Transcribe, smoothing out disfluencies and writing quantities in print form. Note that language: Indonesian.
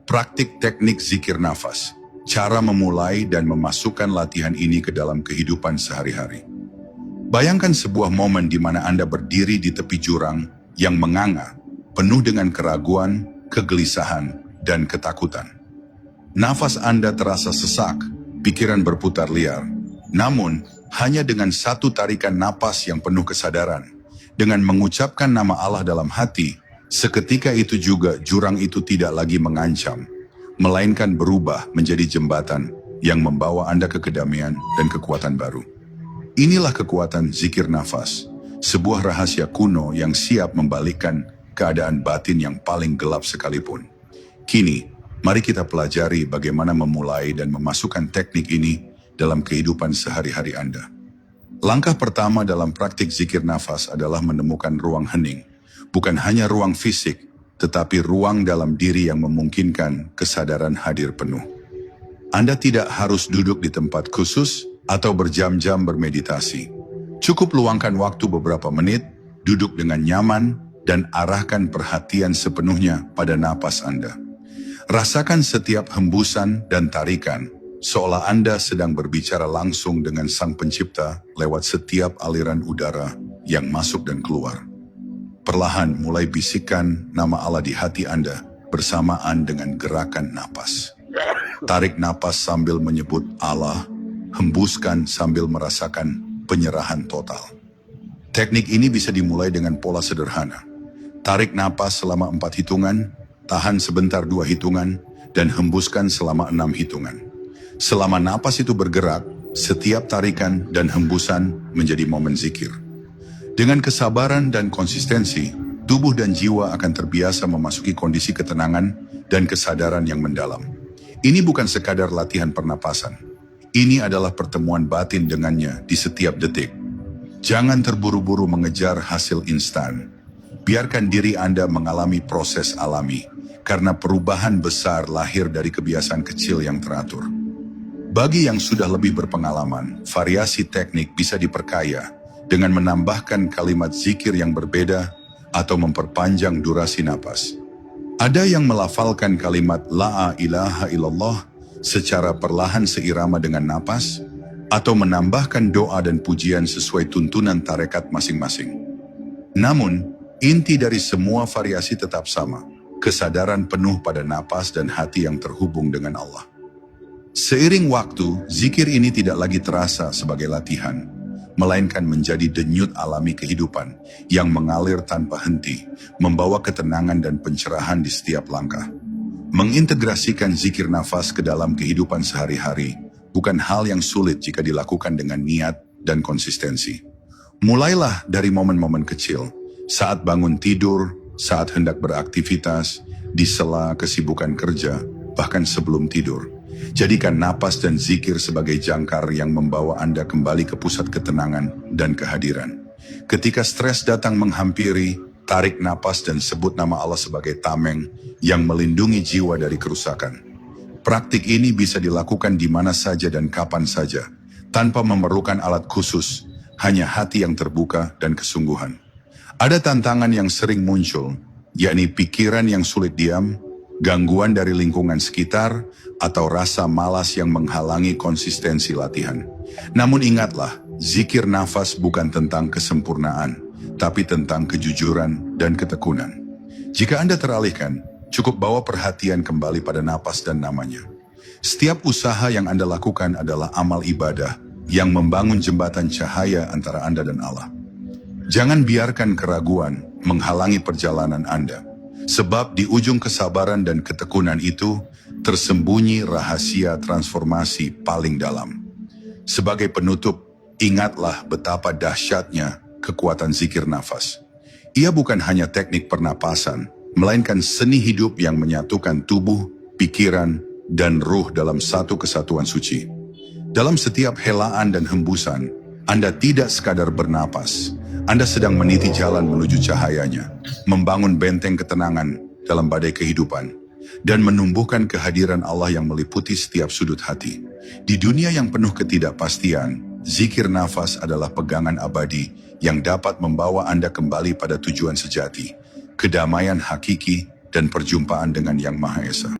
Praktik teknik zikir nafas. Cara memulai dan memasukkan latihan ini ke dalam kehidupan sehari-hari. Bayangkan sebuah momen di mana Anda berdiri di tepi jurang yang menganga, penuh dengan keraguan, kegelisahan, dan ketakutan. Nafas Anda terasa sesak, pikiran berputar liar. Namun, hanya dengan satu tarikan napas yang penuh kesadaran, dengan mengucapkan nama Allah dalam hati, seketika itu juga jurang itu tidak lagi mengancam, melainkan berubah menjadi jembatan yang membawa Anda ke kedamaian dan kekuatan baru. Inilah kekuatan zikir nafas, sebuah rahasia kuno yang siap membalikkan keadaan batin yang paling gelap sekalipun. Kini, mari kita pelajari bagaimana memulai dan memasukkan teknik ini dalam kehidupan sehari-hari Anda. Langkah pertama dalam praktik zikir nafas adalah menemukan ruang hening. Bukan hanya ruang fisik, tetapi ruang dalam diri yang memungkinkan kesadaran hadir penuh. Anda tidak harus duduk di tempat khusus atau berjam-jam bermeditasi. Cukup luangkan waktu beberapa menit, duduk dengan nyaman, dan arahkan perhatian sepenuhnya pada napas Anda. Rasakan setiap hembusan dan tarikan, seolah Anda sedang berbicara langsung dengan Sang Pencipta lewat setiap aliran udara yang masuk dan keluar. Perlahan mulai bisikan nama Allah di hati Anda bersamaan dengan gerakan napas. Tarik napas sambil menyebut Allah, hembuskan sambil merasakan penyerahan total. Teknik ini bisa dimulai dengan pola sederhana. Tarik napas selama 4 hitungan, tahan sebentar 2 hitungan, dan hembuskan selama 6 hitungan. Selama napas itu bergerak, setiap tarikan dan hembusan menjadi momen zikir. Dengan kesabaran dan konsistensi, tubuh dan jiwa akan terbiasa memasuki kondisi ketenangan dan kesadaran yang mendalam. Ini bukan sekadar latihan pernapasan. Ini adalah pertemuan batin dengannya di setiap detik. Jangan terburu-buru mengejar hasil instan. Biarkan diri Anda mengalami proses alami, karena perubahan besar lahir dari kebiasaan kecil yang teratur. Bagi yang sudah lebih berpengalaman, variasi teknik bisa diperkaya dengan menambahkan kalimat zikir yang berbeda atau memperpanjang durasi napas. Ada yang melafalkan kalimat La ilaha illallah secara perlahan seirama dengan napas, atau menambahkan doa dan pujian sesuai tuntunan tarekat masing-masing. Namun, inti dari semua variasi tetap sama, kesadaran penuh pada napas dan hati yang terhubung dengan Allah. Seiring waktu, zikir ini tidak lagi terasa sebagai latihan, melainkan menjadi denyut alami kehidupan yang mengalir tanpa henti, membawa ketenangan dan pencerahan di setiap langkah. Mengintegrasikan zikir nafas ke dalam kehidupan sehari-hari bukan hal yang sulit jika dilakukan dengan niat dan konsistensi. Mulailah dari momen-momen kecil, saat bangun tidur, saat hendak beraktivitas, di sela kesibukan kerja, bahkan sebelum tidur. Jadikan napas dan zikir sebagai jangkar yang membawa Anda kembali ke pusat ketenangan dan kehadiran. Ketika stres datang menghampiri, tarik napas dan sebut nama Allah sebagai tameng yang melindungi jiwa dari kerusakan. Praktik ini bisa dilakukan di mana saja dan kapan saja, tanpa memerlukan alat khusus, hanya hati yang terbuka dan kesungguhan. Ada tantangan yang sering muncul, yakni pikiran yang sulit diam, gangguan dari lingkungan sekitar, atau rasa malas yang menghalangi konsistensi latihan. Namun ingatlah, zikir nafas bukan tentang kesempurnaan, tapi tentang kejujuran dan ketekunan. Jika Anda teralihkan, cukup bawa perhatian kembali pada napas dan namanya. Setiap usaha yang Anda lakukan adalah amal ibadah yang membangun jembatan cahaya antara Anda dan Allah. Jangan biarkan keraguan menghalangi perjalanan Anda. Sebab di ujung kesabaran dan ketekunan itu, tersembunyi rahasia transformasi paling dalam. Sebagai penutup, ingatlah betapa dahsyatnya kekuatan zikir nafas. Ia bukan hanya teknik pernapasan, melainkan seni hidup yang menyatukan tubuh, pikiran, dan ruh dalam satu kesatuan suci. Dalam setiap helaan dan hembusan, Anda tidak sekadar bernapas, Anda sedang meniti jalan menuju cahayanya, membangun benteng ketenangan dalam badai kehidupan, dan menumbuhkan kehadiran Allah yang meliputi setiap sudut hati. Di dunia yang penuh ketidakpastian, zikir nafas adalah pegangan abadi yang dapat membawa Anda kembali pada tujuan sejati, kedamaian hakiki, dan perjumpaan dengan Yang Maha Esa.